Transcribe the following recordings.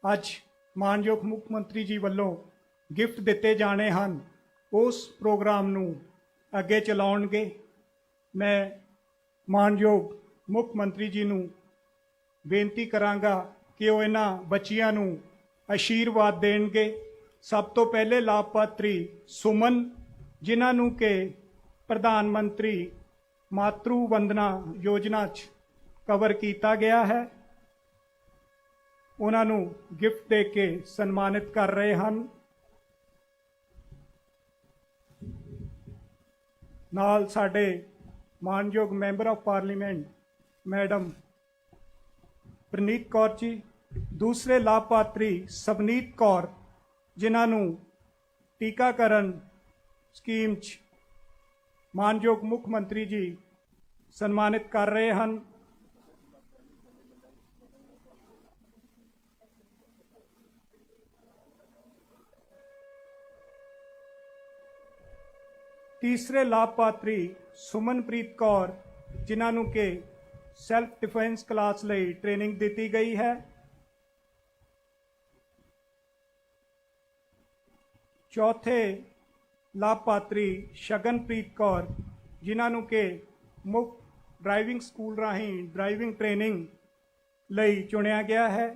ਅੱਜ ਮਾਨਯੋਗ ਮੁੱਖ ਮੰਤਰੀ ਜੀ ਵੱਲੋਂ ਗਿਫਟ ਦਿੱਤੇ ਜਾਣੇ ਹਨ, ਉਸ ਪ੍ਰੋਗਰਾਮ ਨੂੰ ਅੱਗੇ ਚਲਾਉਣਗੇ। ਮੈਂ ਮਾਨਯੋਗ ਮੁੱਖ ਮੰਤਰੀ ਜੀ ਨੂੰ ਬੇਨਤੀ ਕਰਾਂਗਾ ਕਿ ਉਹ ਇਹਨਾਂ ਬੱਚਿਆਂ ਨੂੰ ਆਸ਼ੀਰਵਾਦ ਦੇਣਗੇ। ਸਭ ਤੋਂ ਪਹਿਲੇ ਲਾਭਪਾਤਰੀ ਸੁਮਨ, ਜਿਨ੍ਹਾਂ ਨੂੰ ਕਿ ਪ੍ਰਧਾਨ ਮੰਤਰੀ ਮਾਤਰੂ ਵੰਦਨਾ ਯੋਜਨਾ 'ਚ ਕਵਰ ਕੀਤਾ ਗਿਆ ਹੈ, ਉਹਨਾਂ ਨੂੰ ਗਿਫਟ ਦੇ ਕੇ ਸਨਮਾਨਿਤ ਕਰ ਰਹੇ ਹਨ। ਨਾਲ ਸਾਡੇ ਮਾਨਯੋਗ member of parliament madam Preneet Kaur ji, ਦੂਸਰੇ ਲਾਭਪਾਤਰੀ ਸਵਨੀਤ ਕੌਰ, ਜਿਨ੍ਹਾਂ ਨੂੰ ਟੀਕਾਕਰਨ ਸਕੀਮ 'ਚ ਮਾਨਯੋਗ ਮੁੱਖ ਮੰਤਰੀ ਜੀ ਸਨਮਾਨਿਤ ਕਰ ਰਹੇ ਹਨ। तीसरे लाभपात्री सुमनप्रीत कौर, जिन्हों के सैल्फ डिफेंस क्लास लई ट्रेनिंग दी गई है। चौथे लाभपात्री शगनप्रीत कौर, जिन्हों के मुफ्त ड्राइविंग स्कूल राही ड्राइविंग ट्रेनिंग लई चुनिया गया है।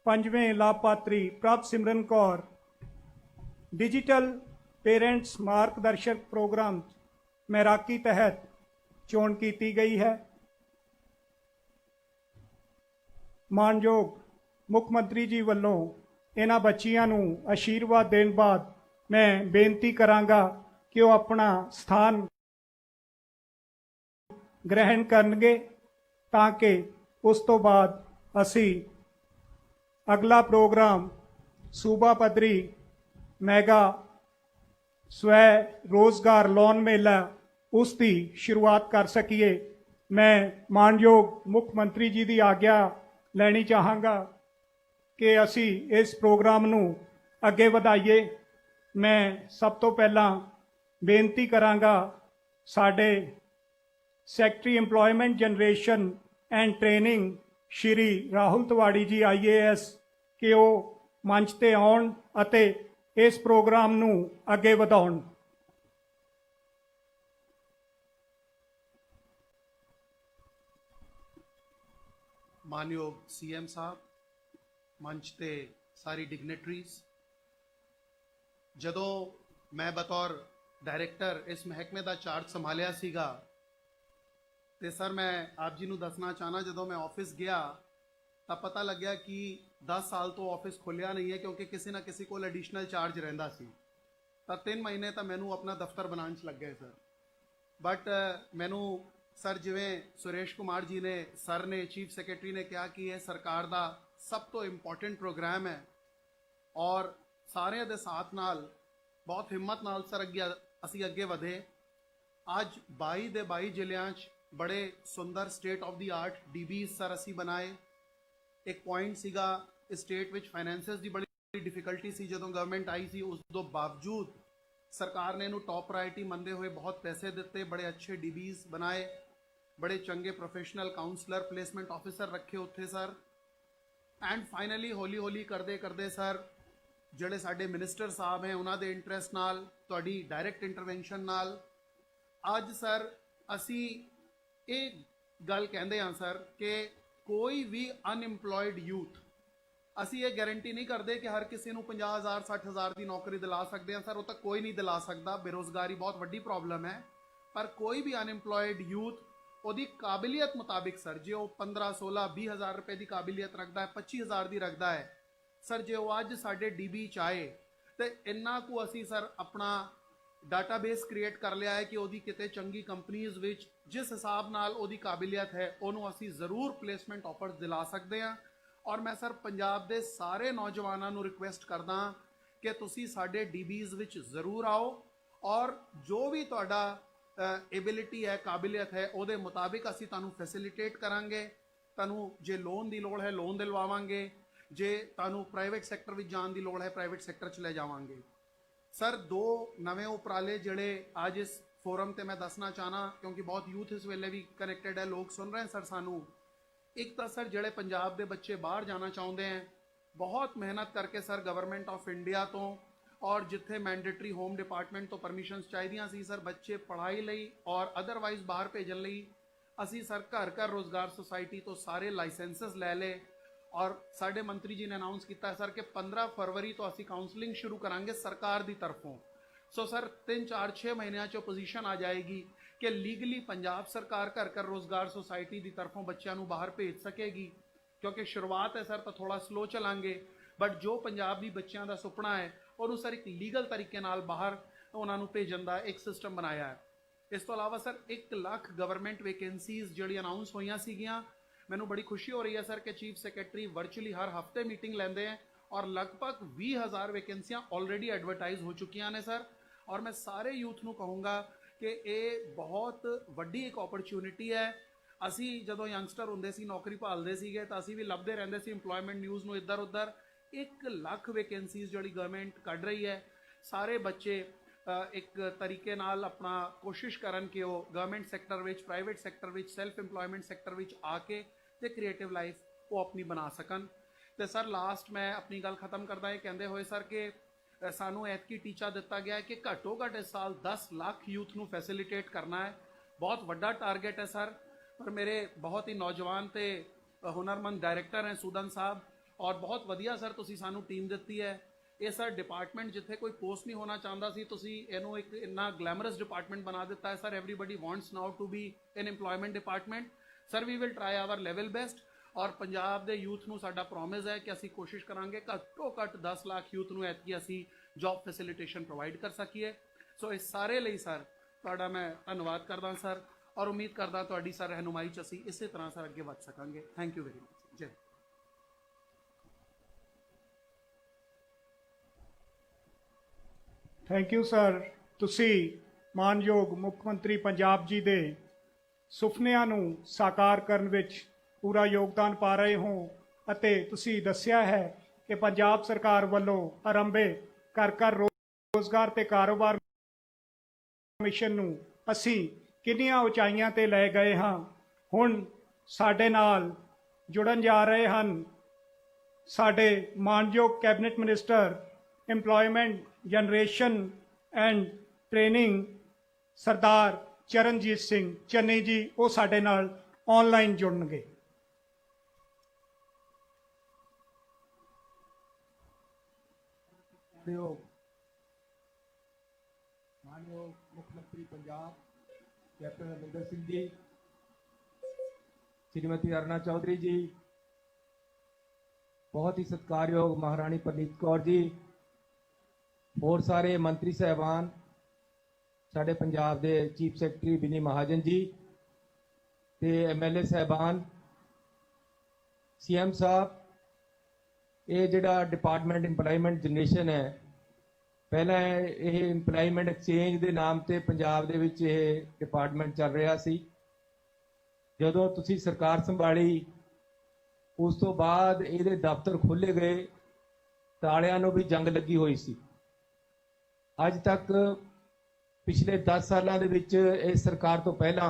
पंजवें लाभपात्री प्रभ सिमरन कौर, डिजिटल पेरेंट्स मार्गदर्शक प्रोग्राम मैराकी तहत चोण की गई है। मानयोग मुख मंत्री जी वालों इन्हां बच्चियां नूं आशीर्वाद देने बाद मैं बेनती करांगा कि वो अपना स्थान ग्रहण करनगे, ताकि उस तो बाद असी अगला प्रोग्राम सूबा पद्धरी मैगा स्वै रोजगार लोन मेला उसकी शुरुआत कर सकीए। मैं मानयोग मुख मंत्री जी की आग्या लैनी चाहांगा कि असी इस प्रोग्राम नूं अगे वधाइए। मैं सब तो पहला बेनती करांगा साडे secretary employment generation and training Shri Rahul Tiwari ji IAS कि वो मंच ते आउण अते इस प्रोग्राम नूं अगे वधाउण। मानयोग CM साहब, मंच ते सारी डिग्नेटरीज, जदों मैं बतौर डायरैक्टर इस महकमे का चार्ज संभालिया सीगा ते सर मैं आप जी नूं दसना चाहना, जदों मैं ऑफिस गया तो पता लग्या कि 10 साल तो ऑफिस खुलिया नहीं है, क्योंकि किसी ना किसी को एडिशनल चार्ज रहिंदा सी। तो 3 महीने तो मैनू अपना दफ्तर बनाने लग गए सर। बट मैनू सर जिवें सुरेश कुमार जी ने सर ने चीफ सैकटरी ने कहा कि यह सरकार का सब तो इंपॉर्टेंट प्रोग्राम है और सारे दे साथ नाल बहुत हिम्मत नाल सर असी अगे वधे। अज 22 दे 22 जिलियां बड़े सुंदर state of the art DBs sir असी बनाए। एक पॉइंट सीगा स्टेट विच फाइनेंसिस की बड़ी डिफिकल्टी सी, जदों गवर्नमेंट आई सी उस तो बावजूद सरकार ने इनू टॉप प्रायोरिटी मनते हुए बहुत पैसे दिते, बड़े अच्छे DBs बनाए, बड़े चंगे प्रोफेशनल काउंसलर प्लेसमेंट ऑफिसर रखे उत्थे सर। एंड फाइनली हौली हौली करते करते सर जिहड़े साडे मिनिस्टर साहब हैं उन्हां दे इंटरस्ट नाल, तुहाडी डायरैक्ट इंटरवेंशन नाल अज सर असी ये गल कहंदे हां सर कि कोई भी अनएम्पलॉयड यूथ असी ये गारंटी नहीं करते कि हर किसी को 50,000 60,000 की नौकरी दिला सकते हैं सर, वो तो कोई नहीं दिला सकता। बेरोजगारी बहुत वड्डी प्रॉब्लम है, पर कोई भी अनएम्पलॉयड यूथ उसकी काबिलियत मुताबिक सर जो 15 16 20 हज़ार रुपए की काबिलियत रखता है, 25,000 की रखता है सर, जो अज साडे DB च आए तो इन्ना को असी सर अपना डाटाबेस क्रिएट कर लिया है कि वो किते चंगी कंपनीज़ विच जिस हिसाब नाल ओदी काबिलियत है उन्होंने असी जरूर प्लेसमेंट ऑफर्स दिला सकते हैं। और मैं सर पंजाब दे सारे नौजवानों को रिक्वेस्ट करदा कि तुसी साडे DBs विच जरूर आओ और जो भी तुहाडा एबिलिटी है, काबिलियत है, उहदे मुताबिक असी तुहानू फैसिलिटेट करांगे। तुहानू जे लोन की लोड़ है लोन दिलवावांगे, जे तुहानू प्राइवेट सैक्टर विच जाण दी लोड़ है प्राइवेट सैक्टर च ले जावांगे। सर 2 नवे उपराले जिहड़े अज इस फोरम ते मैं दसना चाहना, क्योंकि बहुत यूथ इस वेले भी कनैक्टेड है, लोग सुन रहे हैं सर सानू। एक तो सर जिहड़े पंजाब के बच्चे बाहर जाना चाहते हैं बहुत मेहनत करके सर गवर्नमेंट ऑफ इंडिया तो और जिथे मैंडेटरी होम डिपार्टमेंट तो परमिशनस चाहिए सी सर बच्चे पढ़ाई लई और अदरवाइज बाहर भेजन लई ਅਸੀਂ सर घर घर रोजगार सोसाइटी तो सारे लाइसेंसिस ले ले और साढ़े मंत्री जी ने अनाउंस किया है सर कि 15 फरवरी तो ਅਸੀਂ काउंसलिंग शुरू करांगे सरकार की तरफों। सो सर 3-4-6 महीनों च पोजीशन आ जाएगी कि लीगली पंजाब सरकार घर घर रोजगार सोसाइटी की तरफों बच्चों को बाहर भेज सकेगी, क्योंकि शुरुआत है सर तो थोड़ा स्लो चलांगे बट जो पंजाब की बच्चों का सुपना है और सर एक लीगल तरीके नाल बाहर उन्होंने भेजन का एक सिस्टम बनाया है। इस तो अलावा सर 1 लाख गवर्नमेंट वैकेंसीज जी अनाउंस हुई सीगियां। मैनू बड़ी खुशी हो रही है सर कि चीफ सैकटरी वर्चुअली हर हफ्ते मीटिंग लेंदे हैं और लगभग 20,000 वैकेंसियां ऑलरेडी एडवरटाइज हो चुकी ने सर। और मैं सारे यूथ को कहूँगा कि ये बहुत वड्डी एक अपॉर्चुनिटी है। असी जदों यंगस्टर होंदे सी नौकरी भालदे सीगे तो असी भी लभदे रहिंदे सी इंप्लॉयमेंट न्यूज़ में इधर उधर। 1 लाख वैकेंसीज जी गवर्नमेंट कढ़ रही है। सारे बच्चे एक तरीके नाल अपना कोशिश करन कि वो गवर्नमेंट सैक्टर विच प्राइवेट सैक्टर विच सैल्फ इंप्लॉयमेंट सैक्टर विच आके ते क्रिएटिव लाइफ वो अपनी बना सकन। तो सर लास्ट मैं अपनी गल खत्म करदा है कहते हुए सर कि सानू ऐतकी टीचा दिता गया है कि घट्टो घट इस साल 10 लाख यूथ को फैसिलिटेट करना है। बहुत वड्डा टारगेट है सर। पर मेरे बहुत ही नौजवान ते हुनरमंद डायरैक्टर हैं सूदन साहब और बहुत वधिया सर तुसी सानू टीम दिती है। ये सर डिपार्टमेंट जिथे कोई पोस्ट नहीं होना चाहता सी तुसी इनू एक इन्ना ग्लैमरस डिपार्टमेंट बना दिता है sir. Everybody wants now to be in employment department. Sir we will try our level best और पंजाब के यूथ को साडा प्रॉमिस है कि असी कोशिश करांगे घट्टो घट 10 लाख यूथ को ऐतकी असी जॉब फैसिलिटेशन प्रोवाइड कर सकीए। सो इस सारे लिए सर तुहाडा मैं धन्यवाद करदा सर और उम्मीद करदा तुहाडी सर रहनुमाई च असी इस तरह सर अगे वध सकांगे। Thank you very much. जय। Thank you sir. ਤੁਸੀਂ ਮਾਨਯੋਗ ਮੁੱਖ ਮੰਤਰੀ ਪੰਜਾਬ ਜੀ ਦੇ ਸੁਪਨਿਆਂ ਨੂੰ ਸਾਕਾਰ ਕਰਨ ਵਿੱਚ ਪੂਰਾ ਯੋਗਦਾਨ ਪਾ ਰਹੇ ਹੋ ਅਤੇ ਤੁਸੀਂ ਦੱਸਿਆ ਹੈ ਕਿ ਪੰਜਾਬ ਸਰਕਾਰ ਵੱਲੋਂ ਆਰੰਭੇ ਘਰ ਘਰ ਰੋਜ਼ਗਾਰ ਤੇ ਕਾਰੋਬਾਰ ਮਿਸ਼ਨ ਨੂੰ ਅਸੀਂ ਕਿੰਨੀਆਂ ਉਚਾਈਆਂ ਤੇ ਲੈ ਗਏ ਹਾਂ। ਹੁਣ ਸਾਡੇ ਨਾਲ ਜੁੜਨ ਜਾ ਰਹੇ ਹਨ ਸਾਡੇ ਮਾਨਯੋਗ cabinet minister employment generation and training Sardar Charanjit Singh Channi ji. वो साडे नाल ऑनलाइन जुड़नगे। मानयोग मुख्यमंत्री पंजाब कैप्टन अमरिंदर सिंह जी, श्रीमती अरुणा चौधरी जी, बहुत ही सत्कारयोग महारानी परनीत कौर जी, और सारे मंत्री साहबान, साढ़े पंजाब के चीफ सैकटरी विनी महाजन जी ते MLA साहबान, CM साहब, ये जिहड़ा डिपार्टमेंट इंप्लॉयमेंट जनरेशन है पहला ये इंप्लॉयमेंट एक्सचेंज के नाम से पंजाब दे विच ये डिपार्टमेंट चल रहा सी। जदों तुसी सरकार संभाली उस तो बाद ये दफ्तर खोले गए, तालियां नूं भी जंग लगी हुई सी। अज तक पिछले 10 सालों के इस सरकार तो पहला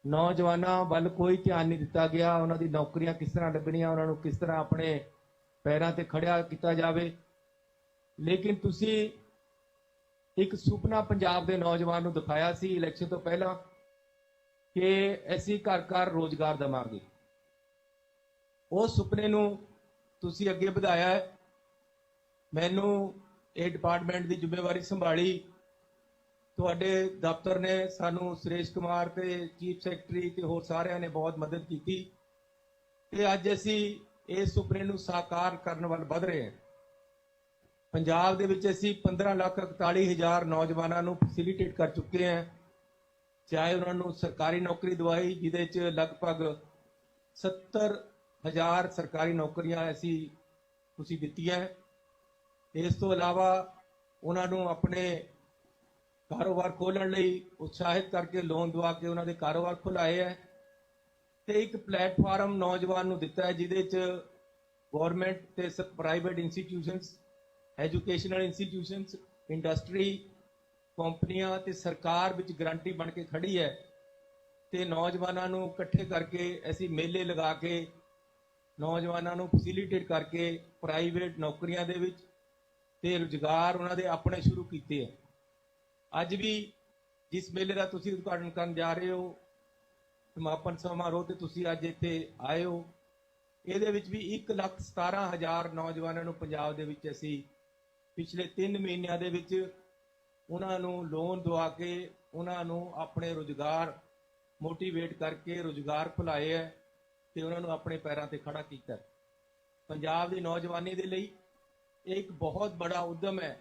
नौजवानों वाल कोई ध्यान नहीं दिता गया। उन्होंने नौकरियां किस तरह लगनियां, उन्होंने किस तरह अपने पैरों पर खड़िया किया जाए। लेकिन तुसी एक सुपना पंजाब के नौजवान को दिखाया सी इलैक्शन तो पहला कि असी घर घर रोजगार देवांगे। उस सुपने नूं तुसी अगे बढ़ाया है। मैनू ये डिपार्टमेंट की जिम्मेवारी संभाली तुहाडे दफ्तर ने सानू सुरेश कुमार ते चीफ सैकटरी ते होर सारिਆਂ ने बहुत मदद की ते अज असी इस सुपने नूं साकार करने वाल वध रहे हैं। पंजाब दे विच असी 15,41,000 नौजवानों नूं फैसिलिटेट कर चुके हैं, चाहे उन्होंने सरकारी नौकरी दवाई जिहदे च लगभग 70,000 सरकारी नौकरियां असी तुसीं दित्तियां। इस तो इलावा उन्होंने अपने कारोबार खोलने लई उत्साहित करके लोन दवा के उन्होंने कारोबार खुलाए है तो एक प्लेटफार्म नौजवान नूं दिता है जिहदे च गौरमेंट ते private institutions, educational institutions, industry, कंपनियां ते सरकार विच गारंटी बन के खड़ी है। तो नौजवानों नूं इकट्ठे करके असी मेले लगा के ਨੌਜਵਾਨਾਂ ਨੂੰ ਫੈਸਿਲਿਟੇਟ ਕਰਕੇ ਪ੍ਰਾਈਵੇਟ ਨੌਕਰੀਆਂ ਦੇ ਵਿੱਚ ਤੇ ਰੁਜ਼ਗਾਰ ਉਹਨਾਂ ਦੇ ਆਪਣੇ ਸ਼ੁਰੂ ਕੀਤੇ ਹੈ। ਅੱਜ ਵੀ ਜਿਸ ਮੇਲੇ ਦਾ ਤੁਸੀਂ ਉਦਘਾਟਨ ਕਰਨ ਜਾ ਰਹੇ ਹੋ, ਸਮਾਪਨ ਸਮਾਰੋਹ ਤੇ ਤੁਸੀਂ ਅੱਜ ਇੱਥੇ ਆਏ ਹੋ, ਇਹਦੇ ਵਿੱਚ ਵੀ 1,17,000 ਨੌਜਵਾਨਾਂ ਨੂੰ ਪੰਜਾਬ ਦੇ ਵਿੱਚ ਅਸੀਂ ਪਿਛਲੇ 3 ਮਹੀਨਿਆਂ ਦੇ ਵਿੱਚ ਉਹਨਾਂ ਨੂੰ ਲੋਨ ਦਵਾ ਕੇ ਉਹਨਾਂ ਨੂੰ ਆਪਣੇ ਰੁਜ਼ਗਾਰ ਮੋਟੀਵੇਟ ਕਰਕੇ ਰੁਜ਼ਗਾਰ ਭੁਲਾਏ ਹੈ ਤੇ ਉਹਨਾਂ ਨੂੰ ਆਪਣੇ ਪੈਰਾਂ ਤੇ ਖੜਾ ਕੀਤਾ। ਪੰਜਾਬ ਦੀ ਨੌਜਵਾਨੀ ਦੇ ਲਈ ਇਹ ਇੱਕ ਬਹੁਤ ਬੜਾ ਉਦਮ ਹੈ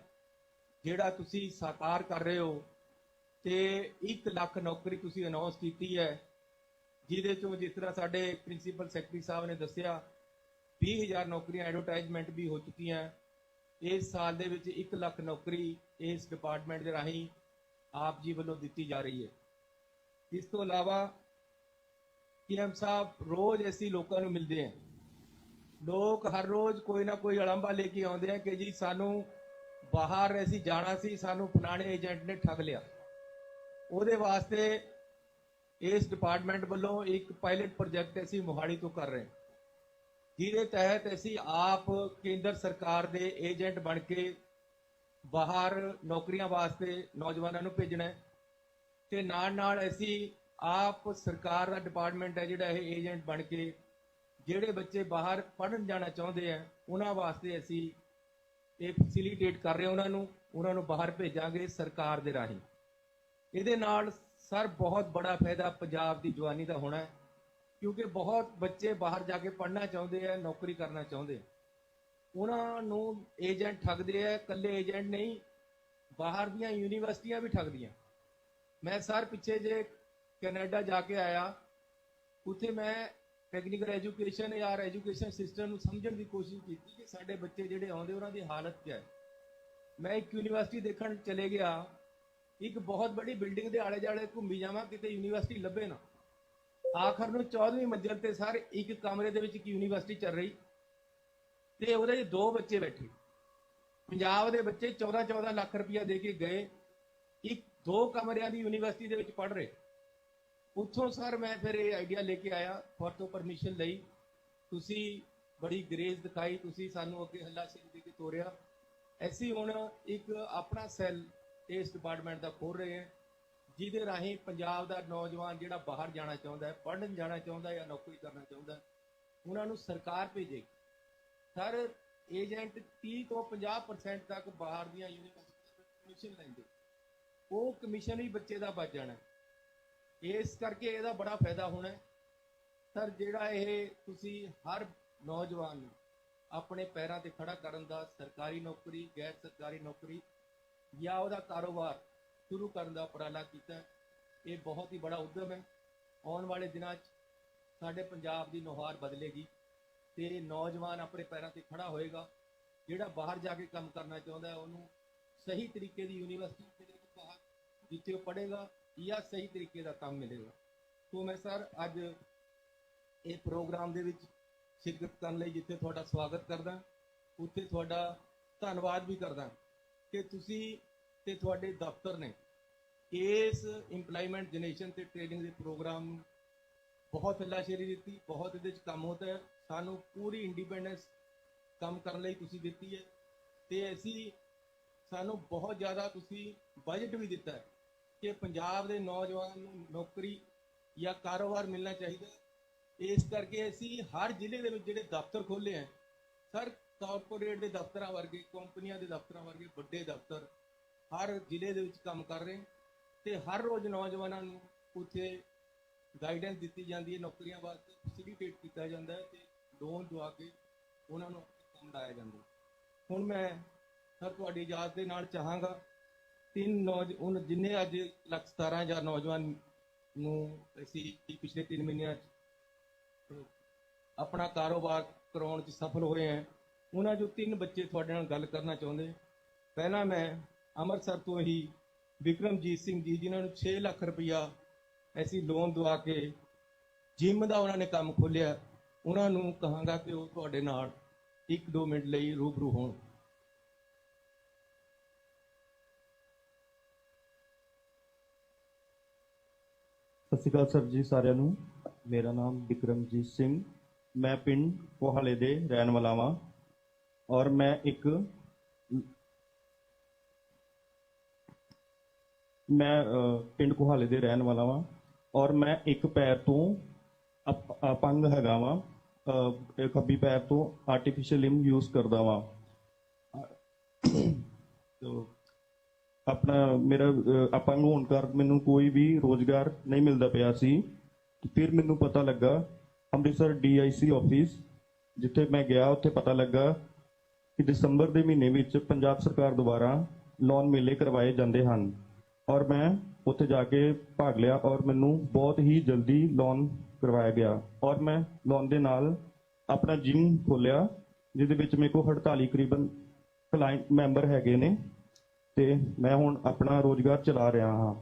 ਜਿਹੜਾ ਤੁਸੀਂ ਸਾਕਾਰ ਕਰ ਰਹੇ ਹੋ ਤੇ 1 ਲੱਖ ਨੌਕਰੀ ਤੁਸੀਂ ਅਨਾਉਂਸ ਕੀਤੀ ਹੈ, ਜਿਹਦੇ ਚੋਂ ਜਿਸ ਤਰ੍ਹਾਂ ਸਾਡੇ ਪ੍ਰਿੰਸੀਪਲ ਸੈਕਟਰੀ ਸਾਹਿਬ ਨੇ ਦੱਸਿਆ 20,000 ਨੌਕਰੀਆਂ ਐਡਵਰਟਾਈਜ਼ਮੈਂਟ ਵੀ ਹੋ ਚੁੱਕੀਆਂ। ਇਸ ਸਾਲ ਦੇ ਵਿੱਚ 1 ਲੱਖ ਨੌਕਰੀ ਇਸ ਡਿਪਾਰਟਮੈਂਟ ਦੇ ਰਾਹੀਂ ਆਪ ਜੀ ਵੱਲੋਂ ਦਿੱਤੀ ਜਾ ਰਹੀ ਹੈ। ਇਸ ਤੋਂ ਇਲਾਵਾ PM ਸਾਹਿਬ ਰੋਜ਼ ਅਸੀਂ ਲੋਕਾਂ ਨੂੰ ਮਿਲਦੇ ਹਾਂ, ਲੋਕ ਹਰ ਰੋਜ਼ ਕੋਈ ਨਾ ਕੋਈ ਅਲੰਬਾ ਲੈ ਕੇ ਆਉਂਦੇ ਆ ਕਿ ਜੀ ਸਾਨੂੰ ਬਾਹਰ ਅਸੀਂ ਜਾਣਾ ਸੀ, ਸਾਨੂੰ ਫਲਾਣੇ ਏਜੰਟ ਨੇ ਠੱਗ ਲਿਆ। ਉਹਦੇ ਵਾਸਤੇ ਇਸ ਡਿਪਾਰਟਮੈਂਟ ਵੱਲੋਂ ਇੱਕ ਪਾਇਲਟ ਪ੍ਰੋਜੈਕਟ ਅਸੀਂ ਮੋਹਾਲੀ ਤੋਂ ਕਰ ਰਹੇ ਹਾਂ, ਜਿਹਦੇ ਤਹਿਤ ਅਸੀਂ ਆਪ ਕੇਂਦਰ ਸਰਕਾਰ ਦੇ ਏਜੰਟ ਬਣ ਕੇ ਬਾਹਰ ਨੌਕਰੀਆਂ ਵਾਸਤੇ ਨੌਜਵਾਨਾਂ ਨੂੰ ਭੇਜਣਾ ਹੈ ਤੇ ਨਾਲ ਅਸੀਂ ਆਪ ਸਰਕਾਰ ਦਾ ਡਿਪਾਰਟਮੈਂਟ ਹੈ ਜਿਹੜਾ ਇਹ ਏਜੰਟ ਬਣ ਕੇ ਜਿਹੜੇ ਬੱਚੇ ਬਾਹਰ ਪੜ੍ਹਨ ਜਾਣਾ ਚਾਹੁੰਦੇ ਆ ਉਹਨਾਂ ਵਾਸਤੇ ਅਸੀਂ ਇਹ ਫੈਸਿਲਿਟੇਟ ਕਰ ਰਹੇ ਉਹਨਾਂ ਨੂੰ ਬਾਹਰ ਭੇਜਾਂਗੇ ਸਰਕਾਰ ਦੇ ਰਾਹੀਂ। ਇਹਦੇ ਨਾਲ ਸਰ ਬਹੁਤ ਬੜਾ ਫਾਇਦਾ ਪੰਜਾਬ ਦੀ ਜਵਾਨੀ ਦਾ ਹੋਣਾ ਹੈ, ਕਿਉਂਕਿ ਬਹੁਤ ਬੱਚੇ ਬਾਹਰ ਜਾ ਕੇ ਪੜ੍ਹਨਾ ਚਾਹੁੰਦੇ ਆ, ਨੌਕਰੀ ਕਰਨਾ ਚਾਹੁੰਦੇ ਆ, ਉਹਨਾਂ ਨੂੰ ਏਜੰਟ ਠੱਗਦੇ ਆ। ਇਕੱਲੇ ਏਜੰਟ ਨਹੀਂ, ਬਾਹਰ ਦੀਆਂ ਯੂਨੀਵਰਸਿਟੀਆਂ ਵੀ ਠੱਗਦੀਆਂ। ਮੈਂ ਸਰ ਪਿੱਛੇ ਜੇ ਕੈਨੇਡਾ ਜਾ ਕੇ ਆਇਆ, ਉੱਥੇ ਮੈਂ ਟੈਕਨੀਕਲ ਐਜੂਕੇਸ਼ਨ ਜਾਂ ਐਜੂਕੇਸ਼ਨ ਸਿਸਟਮ ਨੂੰ ਸਮਝਣ ਦੀ ਕੋਸ਼ਿਸ਼ ਕੀਤੀ ਕਿ ਸਾਡੇ ਬੱਚੇ ਜਿਹੜੇ ਆਉਂਦੇ ਉਹਨਾਂ ਦੀ ਹਾਲਤ ਕੀ ਹੈ। ਮੈਂ ਇੱਕ ਯੂਨੀਵਰਸਿਟੀ ਦੇਖਣ ਚਲੇ ਗਿਆ, ਇੱਕ ਬਹੁਤ ਬੜੀ ਬਿਲਡਿੰਗ ਦੇ ਆਲੇ ਦੁਆਲੇ ਘੁੰਮੀ ਜਾਵਾਂ, ਕਿਤੇ ਯੂਨੀਵਰਸਿਟੀ ਲੱਭੇ ਨਾ। ਆਖਰ ਨੂੰ 14ਵੀਂ ਮੰਜ਼ਿਲ ਤੇ ਸਰ ਇੱਕ ਕਮਰੇ ਦੇ ਵਿੱਚ ਇੱਕ ਯੂਨੀਵਰਸਿਟੀ ਚੱਲ ਰਹੀ ਤੇ ਉਹਦੇ 'ਚ 2 ਬੱਚੇ ਬੈਠੇ। ਪੰਜਾਬ ਦੇ ਬੱਚੇ 14 ਲੱਖ ਰੁਪਇਆ ਦੇ ਕੇ ਗਏ, 2 ਕਮਰਿਆਂ ਦੀ ਯੂਨੀਵਰਸਿਟੀ ਦੇ ਵਿੱਚ ਪੜ੍ਹ ਰਹੇ। ਉੱਥੋਂ ਸਰ ਮੈਂ ਫਿਰ ਇਹ ਆਈਡੀਆ ਲੈ ਕੇ ਆਇਆ, ਤੋਂ ਪਰਮਿਸ਼ਨ ਲਈ, ਤੁਸੀਂ ਬੜੀ ਗ੍ਰੇਸ ਦਿਖਾਈ, ਤੁਸੀਂ ਸਾਨੂੰ ਅੱਗੇ ਹੱਲਾਸ਼ੇਰੀ ਦੇ ਕੇ ਤੋਰਿਆ। ਅਸੀਂ ਹੁਣ ਇੱਕ ਆਪਣਾ ਸੈੱਲ ਇਸ ਡਿਪਾਰਟਮੈਂਟ ਦਾ ਖੋਲ ਰਹੇ ਹਾਂ, ਜਿਹਦੇ ਰਾਹੀਂ ਪੰਜਾਬ ਦਾ ਨੌਜਵਾਨ ਜਿਹੜਾ ਬਾਹਰ ਜਾਣਾ ਚਾਹੁੰਦਾ ਹੈ, ਪੜ੍ਹਨ ਜਾਣਾ ਚਾਹੁੰਦਾ ਜਾਂ ਨੌਕਰੀ ਕਰਨਾ ਚਾਹੁੰਦਾ, ਉਹਨਾਂ ਨੂੰ ਸਰਕਾਰ ਭੇਜੇਗੀ। ਸਰ ਏਜੰਟ 30 ਤੋਂ 50% ਤੱਕ ਬਾਹਰ ਦੀਆਂ ਯੂਨੀਵਰਸਿਟੀਆਂ ਕਮਿਸ਼ਨ ਲੈਂਦੇ, ਉਹ ਕਮਿਸ਼ਨ ਹੀ ਬੱਚੇ ਦਾ ਬਚ ਜਾਣਾ। ਇਸ ਕਰਕੇ ਇਹਦਾ ਬੜਾ ਫਾਇਦਾ ਹੋਣਾ ਹੈ। ਸਰ ਜਿਹੜਾ ਇਹ ਤੁਸੀਂ ਹਰ ਨੌਜਵਾਨ ਨੂੰ ਆਪਣੇ ਪੈਰਾਂ ਤੇ ਖੜਾ ਕਰਨ ਦਾ, ਸਰਕਾਰੀ ਨੌਕਰੀ, ਗੈਰ ਸਰਕਾਰੀ ਨੌਕਰੀ ਜਾਂ ਉਹਦਾ ਕਾਰੋਬਾਰ ਸ਼ੁਰੂ ਕਰਨ ਦਾ ਉਪਰਾਲਾ ਕੀਤਾ, ਇਹ ਬਹੁਤ ਹੀ ਬੜਾ ਉਦਮ ਹੈ। ਆਉਣ ਵਾਲੇ ਦਿਨਾਂ 'ਚ ਸਾਡੇ ਪੰਜਾਬ ਦੀ ਨੁਹਾਰ ਬਦਲੇਗੀ ਤੇ ਨੌਜਵਾਨ ਆਪਣੇ ਪੈਰਾਂ ਤੇ ਖੜਾ ਹੋਏਗਾ। ਜਿਹੜਾ ਬਾਹਰ ਜਾ ਕੇ ਕੰਮ ਕਰਨਾ ਚਾਹੁੰਦਾ ਹੈ, ਉਹਨੂੰ ਸਹੀ ਤਰੀਕੇ ਦੀ ਯੂਨੀਵਰਸਿਟੀ ਮਿਲੇਗੀ ਬਾਹਰ, ਜਿੱਥੇ ਉਹ ਪੜ੍ਹੇਗਾ ਜਾਂ ਸਹੀ ਤਰੀਕੇ ਦਾ ਕੰਮ ਮਿਲੇਗਾ। ਸੋ ਮੈਂ ਸਰ ਅੱਜ ਇਹ ਪ੍ਰੋਗਰਾਮ ਦੇ ਵਿੱਚ ਸ਼ਿਰਕਤ ਕਰਨ ਲਈ ਜਿੱਥੇ ਤੁਹਾਡਾ ਸਵਾਗਤ ਕਰਦਾ, ਉੱਥੇ ਤੁਹਾਡਾ ਧੰਨਵਾਦ ਵੀ ਕਰਦਾ ਕਿ ਤੁਸੀਂ ਤੇ ਤੁਹਾਡੇ ਦਫ਼ਤਰ ਨੇ ਇਸ ਇੰਪਲਾਇਮੈਂਟ ਜਨਰੇਸ਼ਨ ਤੇ ਟ੍ਰੇਨਿੰਗ ਦੇ ਪ੍ਰੋਗਰਾਮ ਨੂੰ ਬਹੁਤ ਹੱਲਾਸ਼ੇਰੀ ਦਿੱਤੀ, ਬਹੁਤ ਇਹਦੇ 'ਚ ਕੰਮ ਹੁੰਦਾ ਹੈ। ਸਾਨੂੰ ਪੂਰੀ ਇੰਡੀਪੈਂਡੈਂਸ ਕੰਮ ਕਰਨ ਲਈ ਤੁਸੀਂ ਦਿੱਤੀ ਹੈ ਤੇ ਸਾਨੂੰ ਬਹੁਤ ਜ਼ਿਆਦਾ ਤੁਸੀਂ ਬਜਟ ਵੀ ਦਿੱਤਾ ਹੈ ਕਿ ਪੰਜਾਬ ਦੇ ਨੌਜਵਾਨ ਨੂੰ ਨੌਕਰੀ ਜਾਂ ਕਾਰੋਬਾਰ ਮਿਲਣਾ ਚਾਹੀਦਾ। ਇਸ ਕਰਕੇ ਅਸੀਂ ਹਰ ਜ਼ਿਲ੍ਹੇ ਦੇ ਵਿੱਚ ਜਿਹੜੇ ਦਫ਼ਤਰ ਖੋਲ੍ਹੇ ਹੈ ਸਰ, ਕਾਰਪੋਰੇਟ ਦੇ ਦਫ਼ਤਰਾਂ ਵਰਗੇ, ਕੰਪਨੀਆਂ ਦੇ ਦਫ਼ਤਰਾਂ ਵਰਗੇ ਵੱਡੇ ਦਫ਼ਤਰ ਹਰ ਜ਼ਿਲ੍ਹੇ ਦੇ ਵਿੱਚ ਕੰਮ ਕਰ ਰਹੇ ਤੇ ਹਰ ਰੋਜ਼ ਨੌਜਵਾਨਾਂ ਨੂੰ ਉੱਥੇ ਗਾਈਡੈਂਸ ਦਿੱਤੀ ਜਾਂਦੀ ਹੈ, ਨੌਕਰੀਆਂ ਵਾਸਤੇ ਫੈਸਿਲਿਟੇਟ ਕੀਤਾ ਜਾਂਦਾ ਹੈ ਤੇ ਲੋਨ ਦਵਾ ਕੇ ਉਹਨਾਂ ਨੂੰ ਕੰਮ ਲਾਇਆ ਜਾਂਦਾ। ਹੁਣ ਮੈਂ ਸਰ ਤੁਹਾਡੀ ਇਜਾਜ਼ਤ ਦੇ ਨਾਲ ਚਾਹਾਂਗਾ ਜਿੰਨੇ ਅੱਜ 1,17,000 ਨੌਜਵਾਨ ਨੂੰ ਅਸੀਂ ਪਿਛਲੇ 3 ਮਹੀਨਿਆਂ 'ਚ ਆਪਣਾ ਕਾਰੋਬਾਰ ਕਰਾਉਣ 'ਚ ਸਫਲ ਹੋਏ हैं, ਉਹਨਾਂ 'ਚੋਂ 3 ਬੱਚੇ ਤੁਹਾਡੇ ਨਾਲ ਗੱਲ ਕਰਨਾ ਚਾਹੁੰਦੇ। ਪਹਿਲਾਂ ਮੈਂ ਅੰਮ੍ਰਿਤਸਰ ਤੋਂ ਹੀ ਵਿਕਰਮਜੀਤ ਸਿੰਘ ਜੀ, ਜਿਨ੍ਹਾਂ ਨੂੰ 6 ਲੱਖ ਰੁਪਇਆ ਅਸੀਂ ਲੋਨ ਦਵਾ ਕੇ ਜਿਮ ਦਾ ਉਹਨਾਂ ਨੇ ਕੰਮ ਖੋਲ੍ਹਿਆ, ਉਹਨਾਂ ਨੂੰ ਕਹਾਂਗਾ ਕਿ ਉਹ ਤੁਹਾਡੇ ਨਾਲ 1-2 ਮਿੰਟ ਲਈ ਰੂਬਰੂ ਹੋਣ। ਸਤਿ ਸ਼੍ਰੀ ਅਕਾਲ ਸਰ ਜੀ ਸਾਰਿਆਂ ਨੂੰ। ਮੇਰਾ ਨਾਮ ਵਿਕਰਮਜੀਤ ਸਿੰਘ मैं पिंड कोहाले दे रहन वाला वां और मैं पिंड कोहाले दे रहन वाला वां और मैं एक पैर तो अपंग हैगा वां, खब्बी पैर तो आर्टिफिशियल लिम यूज करदा वां। तो अपना मेरा अपंग होने कारण मैनू कोई भी रोजगार नहीं मिलता पिया सी। फिर मैनू पता लगा अमृतसर DIC ऑफिस जिथे मैं गया उत्थे पता लगा कि दिसंबर के महीने में पंजाब सरकार द्वारा लोन मेले करवाए जाते हैं और मैं उत्थे जाके भाग लिया और मैनू बहुत ही जल्दी लोन करवाया गया और मैं लोन के नाल अपना जिम खोलिया जिहदे विच मेरे को 48 करीबन क्लाइंट मैंबर हैगे ने ते मैं हुण अपना रोजगार चला रहा हाँ।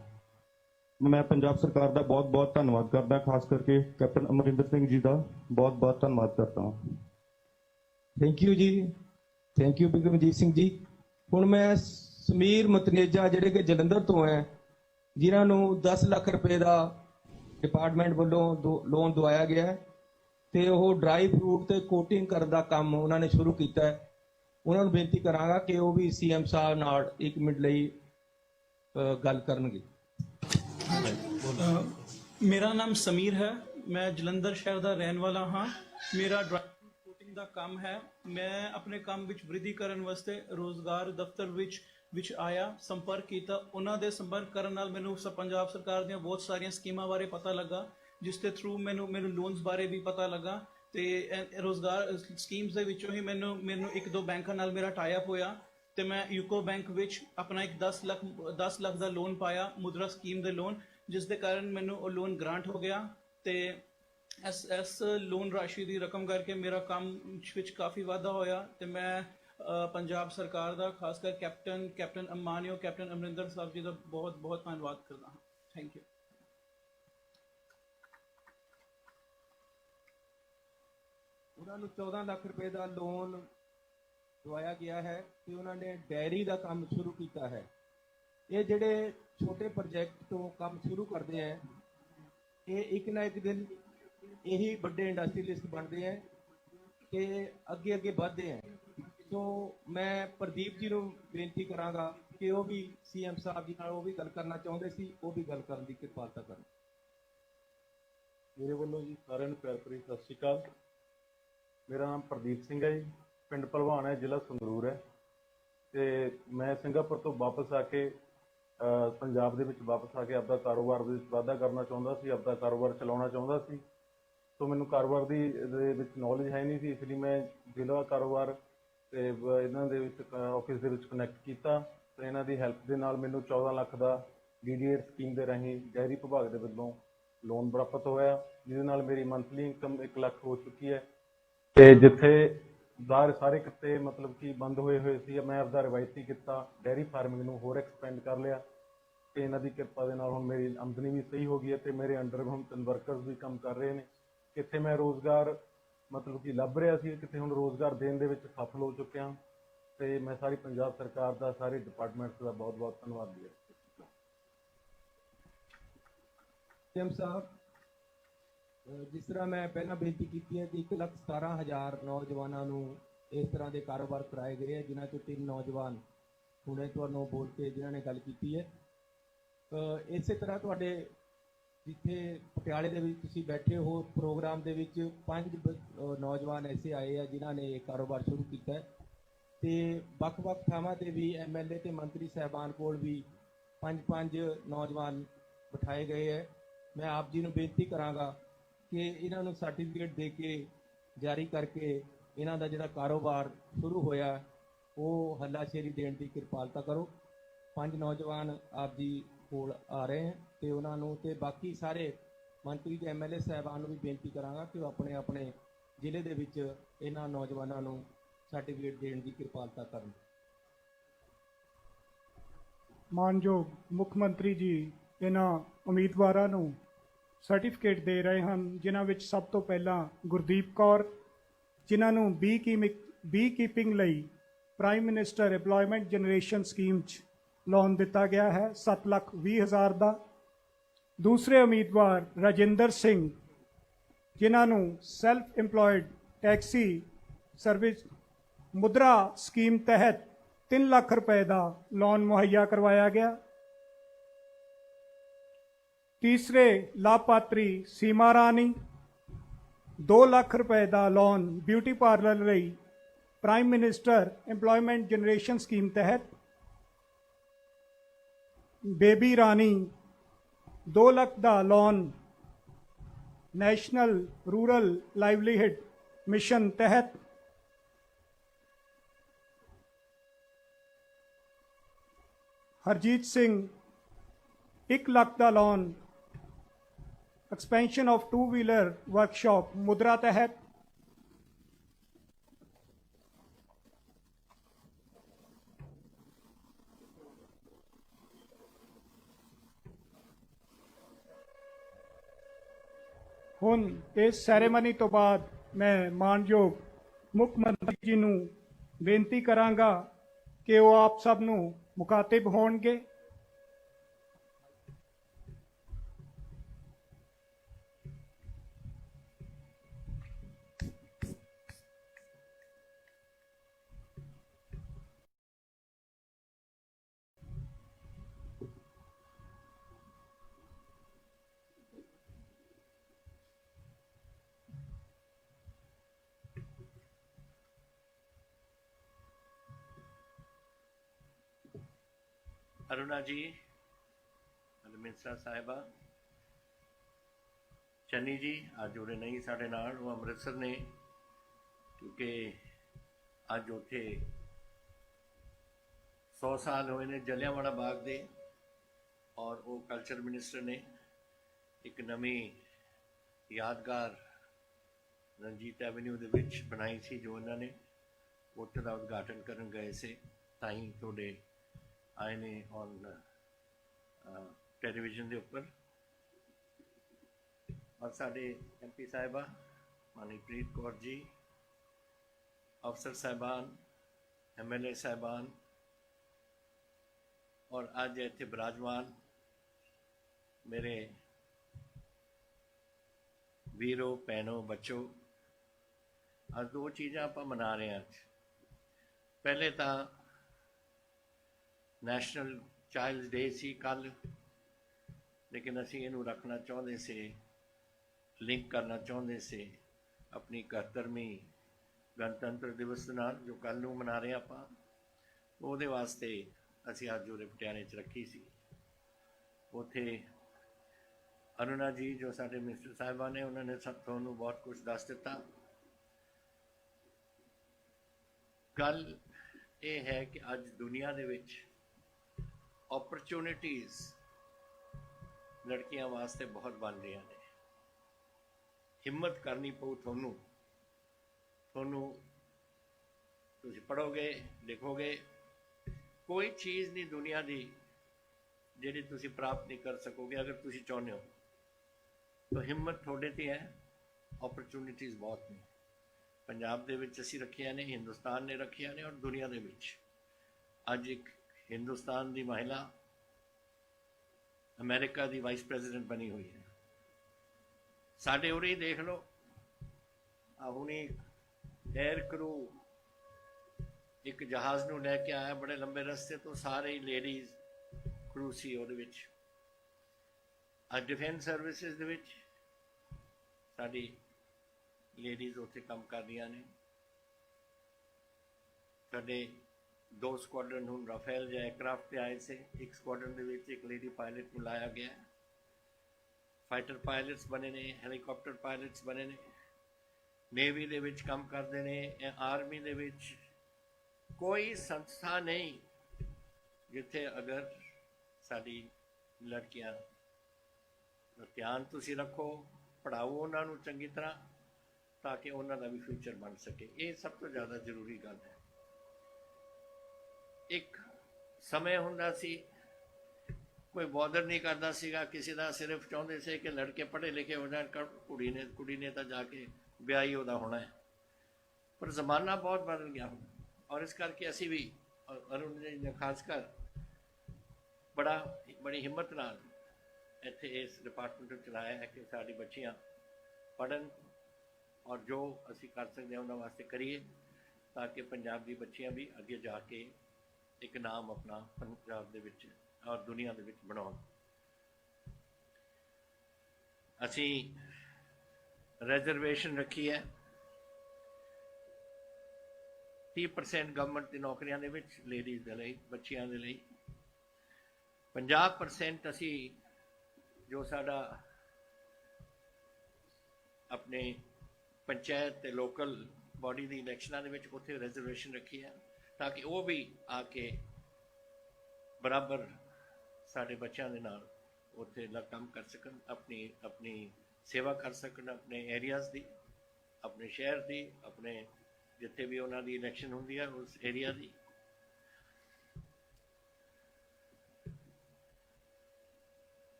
मैं पंजाब सरकार का बहुत बहुत धन्यवाद करदा, खास करके कैप्टन अमरिंदर सिंह जी का बहुत बहुत धन्यवाद करता हूँ। Thank you ji, thank you Bikramjit Singh ji. हुण मैं समीर मतनेजा जिहड़े कि जलंधर तो है, जिन्हां नूं 10 लाख रुपए का डिपार्टमेंट वालों लोन दवाया गया है ते ओह ड्राई फ्रूट ते कोटिंग करन दा काम उन्होंने शुरू किया है। उन्होंने बेनती करांगा कि वह भी CM साहब नाल 1 मिनट लई गल करनगे। मेरा नाम समीर है, मैं जलंधर शहर का रहने वाला हाँ। मेरा ड्राइविंग कोटिंग का काम है। मैं अपने काम विच वृद्धि करन वास्ते रोजगार दफ्तर विच आया, संपर्क किया। उन्हां दे संपर्क करन नाल मैनू पंजाब सरकार दी बहुत सारिया स्कीमां बारे पता लगा, जिसके थ्रू मैनू लोन्स बारे भी पता लगा। ते रोजगार स्कीम्स दे विचों ही मैनू 1-2 बैंकों नाल मेरा टाई अप होया ते मैं यूको बैंक विच अपना एक 10 लाख का लोन पाया, मुद्रा स्कीम दे लोन, जिस दे कारण मैनू लोन ग्रांट हो गया। ते इस लोन राशि की रकम करके मेरा काम विच काफ़ी वाधा होया ते मैं पंजाब सरकार का खासकर कैप्टन अम्मानियो कैप्टन अमरिंदर साहब जी का बहुत बहुत धन्यवाद करता हाँ। Thank you. उन्होंने 14 लाख रुपए का लोन दवाया गया है कि उन्होंने डेयरी का काम शुरू किया है। ये जेडे छोटे प्रोजेक्ट तो काम शुरू करते हैं, ये एक ना एक दिन यही बड़े इंडस्ट्रीलिस्ट बनते हैं कि अगे अगे बढ़ते हैं। तो मैं प्रदीप जी को बेनती करांगा कि वो भी CM साहब जी नाल वो भी गल करना चाहते सी, वो भी गल करने की कृपालता करें। मेरे वालों जी सारे प्यार भरी सत श्री अकाल। मेरा नाम प्रदीप सिंह है जी, पिंड भलवान है, जिला संगरूर है। तो मैं सिंगापुर तो वापस आके पंजाब दे विच वापस आके आपदा कारोबार दे विच वाधा करना चाहुंदा सी, आपदा कारोबार चलाउणा चाहुंदा सी। तो मैनूं कारोबार दी दे विच नॉलेज है नहीं सी, इसलिए मैं जिला कारोबार ते इन्हां दे विच ऑफिस दे विच कनैक्ट कीता ते इन्हां दी हैल्प दे नाल मैनूं 14 लाख दा DDA स्कीम दे राहीं डेयरी विभाग दे वल्लों लोन प्राप्त होया, जिहदे नाल मेरी मंथली इनकम 1 लाख हो चुकी है। ते जिथे सारे किते मतलब कि बंद होए सी, मैं आपदा रिवायती किता डेयरी फार्मिंग नूं होर एक्सपेंड कर लिया ते इन्हां दी किरपा दे नाल हुण मेरी आमदनी भी सही हो गई है ते मेरे अंडर हुण 3 वर्कर्स भी काम कर रहे हैं। कित्थे मैं रोज़गार मतलब कि लभ रहा सी, कित्थे हुण रोज़गार देण दे विच सफल हो चुकिया ते मैं सारी पंजाब सरकार दा, सारे डिपार्टमेंट्स का बहुत बहुत धन्नवाद दिया। CM साहब, जिस तरह मैं पहला बेनती की है कि 1,17,000 नौजवानों को इस तरह के कारोबार कराए गए हैं, जिन्होंने 3 नौजवान हुणे तुहानूं बोल के जिन्होंने गल की है। इस तरह तुहाडे जिथे पटियाले दे विच तुसीं बैठे हो प्रोग्राम दे विच 5 नौजवान ऐसे आए हैं जिन्होंने ये कारोबार शुरू किया है ते वख-वख थावां ते भी MLA ते मंत्री साहबान कोल भी 5-5 नौजवान बिठाए गए हैं। मैं आप जी नूं बेनती करांगा कि इन्हां नूं सर्टिफिकेट दे के जारी करके इन्हां दा जिहड़ा कारोबार शुरू होया वो हल्लाशेरी देण दी किरपालता करो। 5 नौजवान आप जी कोल आ रहे हैं ते उन्हां नूं ते बाकी सारे मंत्री ते MLA साहबान नूं भी बेनती करांगा कि वो अपने अपने ਜ਼ਿਲ੍ਹੇ ਦੇ ਵਿੱਚ ਇਹਨਾਂ ਨੌਜਵਾਨਾਂ ਨੂੰ ਸਰਟੀਫਿਕੇਟ ਦੇਣ ਦੀ ਕਿਰਪਾਲਤਾ ਕਰਨ। ਮਾਨਯੋਗ ਮੁੱਖ ਮੰਤਰੀ ਜੀ ਇਹਨਾਂ ਉਮੀਦਵਾਰਾਂ ਨੂੰ ਸਰਟੀਫਿਕੇਟ ਦੇ ਰਹੇ ਹਨ, ਜਿਨ੍ਹਾਂ ਵਿੱਚ ਸਭ ਤੋਂ ਪਹਿਲਾਂ ਗੁਰਦੀਪ ਕੌਰ, ਜਿਨ੍ਹਾਂ ਨੂੰ ਬੀ ਕੀਪਿੰਗ ਲਈ prime minister employment generation scheme 'ਚ ਲੋਨ ਦਿੱਤਾ ਗਿਆ ਹੈ 7,20,000 ਦਾ। ਦੂਸਰੇ ਉਮੀਦਵਾਰ ਰਾਜਿੰਦਰ ਸਿੰਘ, ਜਿਨ੍ਹਾਂ ਨੂੰ ਸੈਲਫ ਇੰਪਲੋਇਡ ਟੈਕਸੀ ਸਰਵਿਸ ਮੁਦਰਾ ਸਕੀਮ ਤਹਿਤ 3 ਲੱਖ ਰੁਪਏ ਦਾ ਲੋਨ ਮੁਹੱਈਆ ਕਰਵਾਇਆ ਗਿਆ। तीसरे लाभपात्री सीमा रानी 2 ਲੱਖ ਰੁਪਏ ਦਾ ਲੋਨ ਬਿਊਟੀ ਪਾਰਲਰ ਲਈ prime minister employment generation scheme ਤਹਿਤ। ਬੇਬੀ ਰਾਣੀ 2 ਲੱਖ ਦਾ loan national rural livelihood mission ਤਹਿਤ। ਹਰਜੀਤ ਸਿੰਘ 1 ਲੱਖ ਦਾ loan expansion of two wheeler workshop Mudra तहत। ਹੁਣ इस सैरेमनी तो बाद मैं मानयोग मुख मंत्री जी ਨੂੰ ਬੇਨਤੀ ਕਰਾਂਗਾ ਕਿ ਉਹ ਆਪ ਸਭ ਨੂੰ ਮੁਖਾਤਿਬ ਹੋਣਗੇ। ਅਰੁਣਾ ਜੀ, ਮਿੰਸਰਾ ਸਾਹਿਬਾ, ਚੰਨੀ ਜੀ ਅੱਜ ਉਰੇ ਨਹੀਂ ਸਾਡੇ ਨਾਲ, ਉਹ ਅੰਮ੍ਰਿਤਸਰ ਨੇ, ਕਿਉਂਕਿ ਅੱਜ ਉੱਥੇ 100 ਸਾਲ ਹੋਏ ਨੇ ਜਲਿਆਂਵਾਲਾ ਬਾਗ ਦੇ, ਔਰ ਉਹ ਕਲਚਰ ਮਿਨਿਸਟਰ ਨੇ ਇੱਕ ਨਵੀਂ ਯਾਦਗਾਰ ਰਣਜੀਤ ਐਵਨਿਊ ਦੇ ਵਿੱਚ ਬਣਾਈ ਸੀ ਜੋ ਇਹਨਾਂ ਨੇ, ਉੱਥੇ ਦਾ ਉਦਘਾਟਨ ਕਰਨ ਗਏ ਸੀ। ਤਾਂ ਹੀ ਤੁਹਾਡੇ आए ने ऑन टेलीविजन के उपर। और साढ़े MP साहिबा मनीप्रीत कौर जी, अफसर साहिबान, MLA साहिबान, और अज इत्थे विराजमान मेरे वीरों भैनों बच्चों, अज 2 चीज़ां आपां मना रहे हैं। पहले तो नैशनल चाइल्ड डे सी कल, लेकिन असी इनू रखना चाहते से, लिंक करना चाहते से अपनी 71वीं गणतंत्र दिवस के नाल जो कल नू मना रहे आपां, उहदे वास्ते असी अज उरे पटियाले च रखी सी। उत्थे अरुणा जी जो साडे मिनिस्टर साहिबा ने, उन्होंने सब तुहानूं बहुत कुछ दस दिता। गल ये है कि अज दुनिया दे विच अपॉर्चुनिटीज़ लड़कियां वास्ते बहुत बन रही ने। हिम्मत करनी पऊ थोनू, तुसी पढ़ोगे लिखोगे, कोई चीज़ नहीं दुनिया की जिहड़ी तुसी प्राप्त नहीं कर सकोगे अगर तुसी चाहुंदे हो। तो हिम्मत थोड़े ते है, अपॉर्चुनिटीज़ बहुत ने। पंजाब दे विच असीं रखियां ने, हिंदुस्तान ने रखियां ने, और दुनिया दे विच अज एक हिंदुस्तान की महिला अमेरिका की वाइस प्रेजिडेंट बनी हुई है। साढ़े उरे ही देख लो, हुणी एयर क्रू एक जहाज़ नूं लैके आया बड़े लंबे रस्ते तो, सारे ही लेडीज़ क्रू सी उहदे विच। अज डिफेंस सर्विसिज दे विच साडी लेडीज़ उत्थे काम कर रही ने। साडे 2 स्क्वाड्रन हूँ राफेल या एयरक्राफ्ट पे आए थे। एक स्क्वाड्रन के विच एक लेडी पायलट को लाया गया, फाइटर पायलट्स बने ने, हैलीकॉप्टर पायलट्स बने ने, नेवी दे विच काम करते हैं, आर्मी दे विच कोई संस्था नहीं जिथे अगर साडी लड़कियां ध्यान तुसी रखो, पढ़ाओ उन्होंने चंगी तरह ताकि उन्होंने भी फ्यूचर बन सके। ये सब तो ज़्यादा जरूरी गल है। एक समय हुंदा सी, कोई बॉर्डर नहीं करता सीगा किसी का, सिर्फ चाहते थे कि लड़के पढ़े लिखे हो जाए, कुड़ी ने तो जाके ब्याही होता होना है। पर जमाना बहुत बदल गया हूँ, और इस करके असी भी अरुण जी ने खासकर बड़ी हिम्मत नाल इत्थे इस डिपार्टमेंट चलाया है कि साडी बच्चियां पढ़न ਔਰ ਜੋ ਅਸੀਂ ਕਰ ਸਕਦੇ ਹਾਂ ਉਹਨਾਂ ਵਾਸਤੇ ਕਰੀਏ ਤਾਂ ਕਿ ਪੰਜਾਬ ਦੀ ਬੱਚੀਆਂ ਵੀ ਅੱਗੇ ਜਾ ਕੇ ਇੱਕ ਨਾਮ ਆਪਣਾ ਪੰਜਾਬ ਦੇ ਵਿੱਚ ਔਰ ਦੁਨੀਆ ਦੇ ਵਿੱਚ ਬਣਾਉਣ। ਅਸੀਂ ਰਿਜ਼ਰਵੇਸ਼ਨ ਰੱਖੀ ਹੈ 30% ਗਵਰਨਮੈਂਟ ਦੀ ਨੌਕਰੀਆਂ ਦੇ ਵਿੱਚ ਲੇਡੀਜ਼ ਦੇ ਲਈ, ਬੱਚਿਆਂ ਦੇ ਲਈ। 50% ਅਸੀਂ ਜੋ ਸਾਡਾ ਆਪਣੇ ਪੰਚਾਇਤ ਤੇ ਲੋਕਲ ਬਾਡੀ ਦੀ ਇਲੈਕਸ਼ਨਾਂ ਦੇ ਵਿੱਚ ਉੱਥੇ ਰਿਜ਼ਰਵੇਸ਼ਨ ਰੱਖੀ ਹੈ ਤਾਂ ਕਿ ਉਹ ਵੀ ਆ ਕੇ ਬਰਾਬਰ ਸਾਡੇ ਬੱਚਿਆਂ ਦੇ ਨਾਲ ਉੱਥੇ ਕੰਮ ਕਰ ਸਕਣ, ਆਪਣੀ ਸੇਵਾ ਕਰ ਸਕਣ, ਆਪਣੇ ਏਰੀਆਜ਼ ਦੀ, ਆਪਣੇ ਸ਼ਹਿਰ ਦੀ, ਆਪਣੇ ਜਿੱਥੇ ਵੀ ਉਹਨਾਂ ਦੀ ਇਲੈਕਸ਼ਨ ਹੁੰਦੀ ਹੈ ਉਸ ਏਰੀਆ ਦੀ।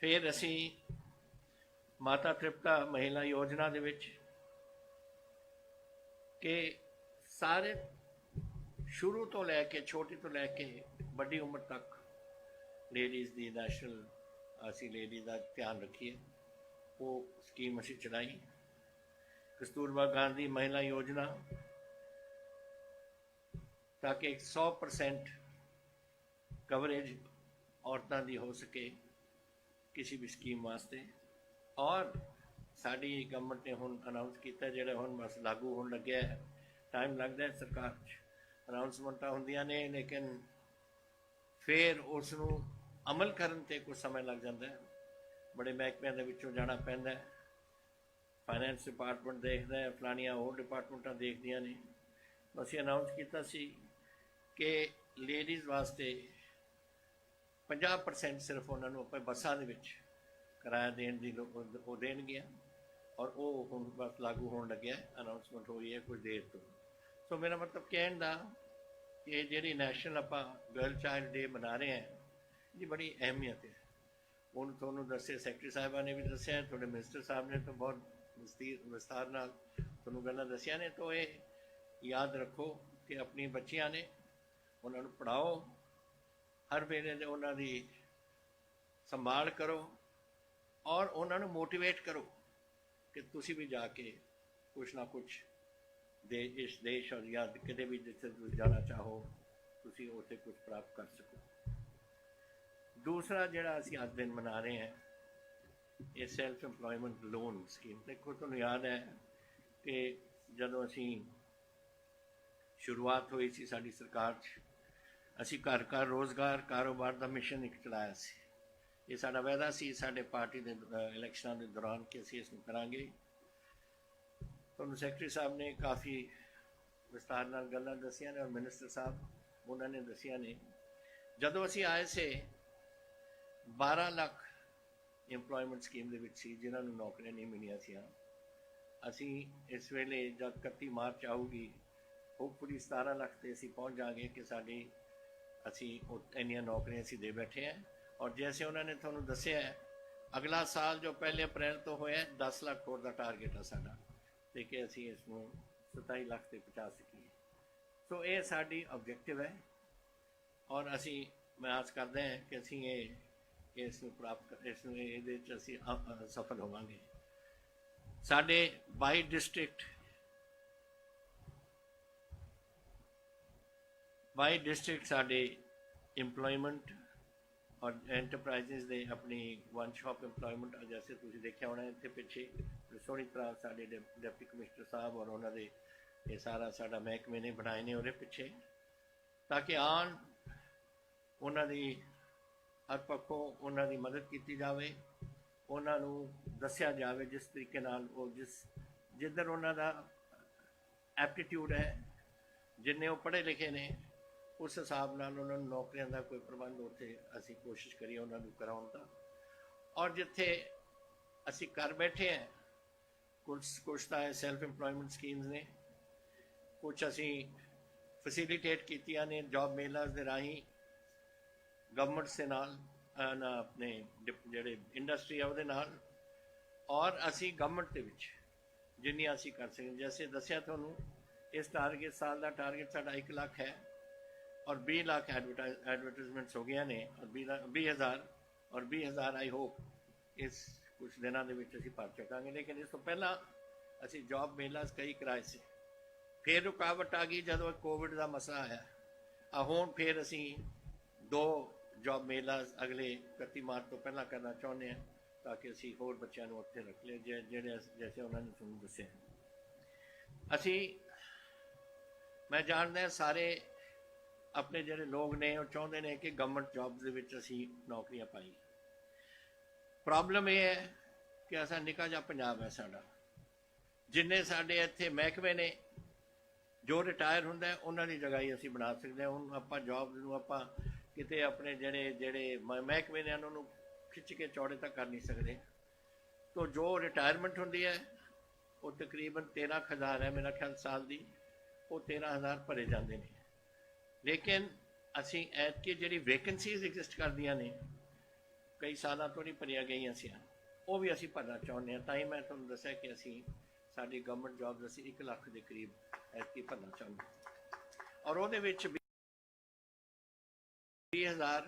ਫਿਰ ਅਸੀਂ ਮਾਤਾ ਤ੍ਰਿਪਤਾ ਮਹਿਲਾ ਯੋਜਨਾ ਦੇ ਵਿੱਚ ਕਿ ਸਾਰੇ ਸ਼ੁਰੂ ਤੋਂ ਲੈ ਕੇ ਛੋਟੀ ਤੋਂ ਲੈ ਕੇ ਵੱਡੀ ਉਮਰ ਤੱਕ ਲੇਡੀਜ਼ ਦੀ ਨੈਸ਼ਨਲ ਅਸੀਂ ਲੇਡੀਜ਼ ਦਾ ਧਿਆਨ ਰੱਖੀਏ। ਉਹ ਸਕੀਮ ਅਸੀਂ ਚਲਾਈ। ਕਸਤੂਰਬਾ ਗਾਂਧੀ ਮਹਿਲਾ ਯੋਜਨਾ ਤਾਂ ਕਿ 100% ਕਵਰੇਜ ਔਰਤਾਂ ਦੀ ਹੋ ਸਕੇ ਕਿਸੇ ਵੀ ਸਕੀਮ ਵਾਸਤੇ। ਔਰ ਸਾਡੀ ਗਵਰਨਮੈਂਟ ਨੇ ਹੁਣ ਅਨਾਉਂਸ ਕੀਤਾ, ਜਿਹੜਾ ਹੁਣ ਬਸ ਲਾਗੂ ਹੋਣ ਲੱਗਿਆ ਹੈ। ਟਾਈਮ ਲੱਗਦਾ ਹੈ, ਸਰਕਾਰ 'ਚ ਅਨਾਉਂਸਮੈਂਟਾਂ ਹੁੰਦੀਆਂ ਨੇ ਲੇਕਿਨ ਫਿਰ ਉਸ ਨੂੰ ਅਮਲ ਕਰਨ 'ਤੇ ਕੁਝ ਸਮਾਂ ਲੱਗ ਜਾਂਦਾ ਹੈ। ਬੜੇ ਮਹਿਕਮਿਆਂ ਦੇ ਵਿੱਚੋਂ ਜਾਣਾ ਪੈਂਦਾ ਹੈ, ਫਾਈਨੈਂਸ ਡਿਪਾਰਟਮੈਂਟ ਦੇਖਦਾ ਹੈ, ਫਲਾਣੀਆਂ ਹੋਰ ਡਿਪਾਰਟਮੈਂਟਾਂ ਦੇਖਦੀਆਂ ਨੇ। ਅਸੀਂ ਅਨਾਉਂਸ ਕੀਤਾ ਸੀ ਕਿ ਲੇਡੀਜ਼ ਵਾਸਤੇ 50% ਸਿਰਫ ਉਹਨਾਂ ਨੂੰ ਆਪਣੇ ਬੱਸਾਂ ਦੇ ਵਿੱਚ ਕਿਰਾਇਆ ਦੇਣ ਦੀ ਉਹ ਦੇਣਗੇ ਔਰ ਉਹ ਹੁਣ ਬਸ ਲਾਗੂ ਹੋਣ ਲੱਗਿਆ। ਅਨਾਉਂਸਮੈਂਟ ਹੋਈ ਹੈ ਕੁਝ ਦੇਰ ਤੋਂ। ਸੋ ਮੇਰਾ ਮਤਲਬ ਕਹਿਣ ਦਾ ਕਿ ਜਿਹੜੀ ਨੈਸ਼ਨਲ ਆਪਾਂ ਗਰਲ ਚਾਈਲਡ ਡੇ ਮਨਾ ਰਹੇ ਹਾਂ ਇਹਦੀ ਬੜੀ ਅਹਿਮੀਅਤ ਹੈ। ਹੁਣ ਤੁਹਾਨੂੰ ਦੱਸਿਆ, ਸੈਕਟਰੀ ਸਾਹਿਬਾਂ ਨੇ ਵੀ ਦੱਸਿਆ, ਤੁਹਾਡੇ ਮਿਨਿਸਟਰ ਸਾਹਿਬ ਨੇ ਤਾਂ ਬਹੁਤ ਵਿਸਤਾਰ ਨਾਲ ਤੁਹਾਨੂੰ ਗੱਲਾਂ ਦੱਸੀਆਂ ਨੇ। ਤਾਂ ਇਹ ਯਾਦ ਰੱਖੋ ਕਿ ਆਪਣੀ ਬੱਚੀਆਂ ਨੇ, ਉਹਨਾਂ ਨੂੰ ਪੜ੍ਹਾਓ, ਹਰ ਵੇਲੇ ਦੇ ਉਹਨਾਂ ਦੀ ਸੰਭਾਲ ਕਰੋ ਔਰ ਉਹਨਾਂ ਨੂੰ ਮੋਟੀਵੇਟ ਕਰੋ ਕਿ ਤੁਸੀਂ ਵੀ ਜਾ ਕੇ ਕੁਛ ਨਾ ਕੁਛ ਇਸ ਦੇਸ਼ ਔਰ ਜਾਂ ਕਿਤੇ ਵੀ ਜਿੱਥੇ ਤੁਸੀਂ ਜਾਣਾ ਚਾਹੋ ਤੁਸੀਂ ਉੱਥੇ ਕੁਝ ਪ੍ਰਾਪਤ ਕਰ ਸਕੋ। ਦੂਸਰਾ ਜਿਹੜਾ ਅਸੀਂ ਅੱਜ ਦਿਨ ਮਨਾ ਰਹੇ ਹਾਂ ਇਹ ਸੈਲਫ ਇੰਪਲੋਇਮੈਂਟ ਲੋਨ ਸਕੀਮ। ਦੇਖੋ ਤੁਹਾਨੂੰ ਯਾਦ ਹੈ ਕਿ ਜਦੋਂ ਅਸੀਂ ਸ਼ੁਰੂਆਤ ਹੋਈ ਸੀ ਸਾਡੀ ਸਰਕਾਰ 'ਚ, ਅਸੀਂ ਘਰ ਘਰ ਰੋਜ਼ਗਾਰ ਕਾਰੋਬਾਰ ਦਾ ਮਿਸ਼ਨ ਇੱਕ ਚਲਾਇਆ ਸੀ। ਇਹ ਸਾਡਾ ਵਾਅਦਾ ਸੀ ਸਾਡੇ ਪਾਰਟੀ ਦੇ ਇਲੈਕਸ਼ਨਾਂ ਦੇ ਦੌਰਾਨ ਕਿ ਅਸੀਂ ਇਸ ਨੂੰ ਕਰਾਂਗੇ। ਤੁਹਾਨੂੰ ਸੈਕਟਰੀ ਸਾਹਿਬ ਨੇ ਕਾਫੀ ਵਿਸਤਾਰ ਨਾਲ ਗੱਲਾਂ ਦੱਸੀਆਂ ਨੇ ਔਰ ਮਿਨਿਸਟਰ ਸਾਹਿਬ ਉਹਨਾਂ ਨੇ ਦੱਸੀਆਂ ਨੇ। ਜਦੋਂ ਅਸੀਂ ਆਏ ਸੀ 12 ਲੱਖ ਇੰਪਲੋਇਮੈਂਟ ਸਕੀਮ ਦੇ ਵਿੱਚ ਸੀ ਜਿਨ੍ਹਾਂ ਨੂੰ ਨੌਕਰੀਆਂ ਨਹੀਂ ਮਿਲੀਆਂ ਸੀ। ਅਸੀਂ ਇਸ ਵੇਲੇ ਜਦ 31 ਮਾਰਚ ਆਊਗੀ ਹੋਪਫੁਲੀ 17 ਲੱਖ 'ਤੇ ਅਸੀਂ ਪਹੁੰਚ ਜਾਵਾਂਗੇ ਕਿ ਅਸੀਂ ਇੰਨੀਆਂ ਨੌਕਰੀਆਂ ਅਸੀਂ ਦੇ ਬੈਠੇ ਹਾਂ। ਔਰ ਜੈਸੇ ਉਹਨਾਂ ਨੇ ਤੁਹਾਨੂੰ ਦੱਸਿਆ ਅਗਲਾ ਸਾਲ ਜੋ 1 ਅਪ੍ਰੈਲ ਤੋਂ ਹੋਇਆ 10 ਲੱਖ ਹੋਰ ਦਾ ਟਾਰਗੇਟ ਹੈ ਸਾਡਾ ਤੇ ਕਿ ਅਸੀਂ ਇਸ ਨੂੰ 27 ਲੱਖ 'ਤੇ ਪਹੁੰਚਾ ਸਕੀਏ। ਸੋ ਇਹ ਸਾਡੀ ਆਬਜੈਕਟਿਵ ਹੈ ਔਰ ਅਸੀਂ ਮੈਂ ਆਸ ਕਰਦੇ ਹਾਂ ਕਿ ਅਸੀਂ ਇਸ ਨੂੰ ਪ੍ਰਾਪਤ ਇਹਦੇ 'ਚ ਅਸੀਂ ਸਫਲ ਹੋਵਾਂਗੇ। ਸਾਡੇ 22 ਡਿਸਟ੍ਰਿਕਟ ਸਾਡੇ ਇੰਪਲੋਇਮੈਂਟ ਔਰ ਐਂਟਰਪ੍ਰਾਈਜ਼ਸ ਦੇ ਆਪਣੀ ਵਨ ਸ਼ਾਪ ਇੰਪਲੋਇਮੈਂਟ ਜੈਸੇ ਤੁਸੀਂ ਦੇਖਿਆ ਹੋਣਾ ਇੱਥੇ ਪਿੱਛੇ ਸੋਹਣੀ ਤਰ੍ਹਾਂ ਸਾਡੇ ਡਿਪਟੀ ਕਮਿਸ਼ਨਰ ਸਾਹਿਬ ਔਰ ਉਹਨਾਂ ਦੇ ਇਹ ਸਾਰਾ ਸਾਡਾ ਮਹਿਕਮੇ ਨੇ ਬਣਾਏ ਨੇ ਉਹਦੇ ਪਿੱਛੇ ਤਾਂ ਕਿ ਆਉਣ ਉਹਨਾਂ ਦੀ ਹਰ ਪੱਖੋਂ ਉਹਨਾਂ ਦੀ ਮਦਦ ਕੀਤੀ ਜਾਵੇ, ਉਹਨਾਂ ਨੂੰ ਦੱਸਿਆ ਜਾਵੇ ਜਿਸ ਤਰੀਕੇ ਨਾਲ ਉਹ ਜਿੱਧਰ ਉਹਨਾਂ ਦਾ ਐਪਟੀਟਿਊਡ ਹੈ, ਜਿੰਨੇ ਉਹ ਪੜ੍ਹੇ ਲਿਖੇ ਨੇ ਉਸ ਹਿਸਾਬ ਨਾਲ ਉਹਨਾਂ ਨੂੰ ਨੌਕਰੀਆਂ ਦਾ ਕੋਈ ਪ੍ਰਬੰਧ ਉੱਥੇ ਅਸੀਂ ਕੋਸ਼ਿਸ਼ ਕਰੀਏ ਉਹਨਾਂ ਨੂੰ ਕਰਾਉਣ ਦਾ। ਔਰ ਜਿੱਥੇ ਅਸੀਂ ਘਰ ਬੈਠੇ ਹਾਂ ਕੁਛ ਤਾਂ ਸੈਲਫ ਇੰਪਲੋਇਮੈਂਟ ਸਕੀਮਸ ਨੇ, ਕੁਛ ਅਸੀਂ ਫੈਸਿਲੀਟੇਟ ਕੀਤੀਆਂ ਨੇ ਜੌਬ ਮੇਲਾਸ ਦੇ ਰਾਹੀਂ ਗਵਰਨਮੈਂਟ ਦੇ ਨਾਲ ਆਪਣੇ ਜਿਹੜੇ ਇੰਡਸਟਰੀ ਆ ਉਹਦੇ ਨਾਲ। ਔਰ ਅਸੀਂ ਗਵਰਨਮੈਂਟ ਦੇ ਵਿੱਚ ਜਿੰਨੀਆਂ ਅਸੀਂ ਕਰ ਸਕਦੇ, ਜੈਸੇ ਦੱਸਿਆ ਤੁਹਾਨੂੰ ਇਸ ਟਾਰਗੇਟ ਸਾਲ ਦਾ ਟਾਰਗੇਟ ਸਾਡਾ 1 ਲੱਖ ਹੈ ਔਰ 20 ਲੱਖ ਐਡਵਰਟਾਈਜ਼ਮੈਂਟਸ ਹੋ ਗਈਆਂ ਨੇ ਔਰ 20,000 ਆਈ ਹੋਪ ਇਸ ਕੁਛ ਦਿਨਾਂ ਦੇ ਵਿੱਚ ਅਸੀਂ ਭਰ ਚੁੱਕਾਂਗੇ। ਲੇਕਿਨ ਇਸ ਤੋਂ ਪਹਿਲਾਂ ਅਸੀਂ ਜੌਬ ਮੇਲਾਸ ਕਈ ਕਰਾਏ ਸੀ। ਫਿਰ ਰੁਕਾਵਟ ਆ ਗਈ ਜਦੋਂ ਕੋਵਿਡ ਦਾ ਮਸਲਾ ਆਇਆ। ਹੁਣ ਫਿਰ ਅਸੀਂ 2 ਜੌਬ ਮੇਲਾਸ ਅਗਲੇ 31 ਮਾਰਚ ਤੋਂ ਪਹਿਲਾਂ ਕਰਨਾ ਚਾਹੁੰਦੇ ਹਾਂ, ਤਾਂ ਕਿ ਅਸੀਂ ਹੋਰ ਬੱਚਿਆਂ ਨੂੰ ਉੱਥੇ ਰੱਖ ਲਈਏ ਜਿਹੜੇ ਜੈਸੇ ਉਹਨਾਂ ਨੇ ਤੁਹਾਨੂੰ ਦੱਸਿਆ। ਅਸੀਂ ਮੈਂ ਜਾਣਦਾ ਸਾਰੇ ਆਪਣੇ ਜਿਹੜੇ ਲੋਕ ਨੇ ਉਹ ਚਾਹੁੰਦੇ ਨੇ ਕਿ ਗਵਰਨਮੈਂਟ ਜੌਬਸ ਦੇ ਵਿੱਚ ਅਸੀਂ ਨੌਕਰੀਆਂ ਪਾਈਏ। ਪ੍ਰੋਬਲਮ ਇਹ ਹੈ ਕਿ ਅਸਾਂ ਨਿੱਕਾ ਜਿਹਾ ਪੰਜਾਬ ਹੈ ਸਾਡਾ, ਜਿੰਨੇ ਸਾਡੇ ਇੱਥੇ ਮਹਿਕਮੇ ਨੇ ਜੋ ਰਿਟਾਇਰ ਹੁੰਦਾ ਉਹਨਾਂ ਦੀ ਜਗ੍ਹਾ ਹੀ ਅਸੀਂ ਬਣਾ ਸਕਦੇ ਹਾਂ। ਹੁਣ ਆਪਾਂ ਜੌਬ ਨੂੰ ਆਪਾਂ ਕਿਤੇ ਆਪਣੇ ਜਿਹੜੇ ਮਹਿਕਮੇ ਨੇ ਉਹਨਾਂ ਨੂੰ ਖਿੱਚ ਕੇ ਚੌੜੇ ਤੱਕ ਕਰ ਨਹੀਂ ਸਕਦੇ। ਤੋ ਜੋ ਰਿਟਾਇਰਮੈਂਟ ਹੁੰਦੀ ਹੈ ਉਹ ਤਕਰੀਬਨ 13,000 ਹੈ ਮੇਰਾ ਖਿਆਲ ਸਾਲ ਦੀ, ਉਹ 13,000 ਭਰੇ ਜਾਂਦੇ ਨੇ। ਲੇਕਿਨ ਅਸੀਂ ਐਤਕੀ ਜਿਹੜੀ ਵੈਕੈਂਸੀਜ਼ ਐਗਜ਼ਿਸਟ ਕਰਦੀਆਂ ਨੇ ਕਈ ਸਾਲਾਂ ਤੋਂ ਨਹੀਂ ਭਰੀਆਂ ਗਈਆਂ ਸੀ, ਉਹ ਵੀ ਅਸੀਂ ਭਰਨਾ ਚਾਹੁੰਦੇ ਹਾਂ। ਤਾਂ ਹੀ ਮੈਂ ਤੁਹਾਨੂੰ ਦੱਸਿਆ ਕਿ ਅਸੀਂ ਸਾਡੀ ਗਵਰਨਮੈਂਟ ਜੌਬਸ ਅਸੀਂ 1 ਲੱਖ ਦੇ ਕਰੀਬ ਐਤਕੀ ਭਰਨਾ ਚਾਹੁੰਦੇ ਹਾਂ। ਔਰ ਉਹਦੇ ਵਿੱਚ 20,000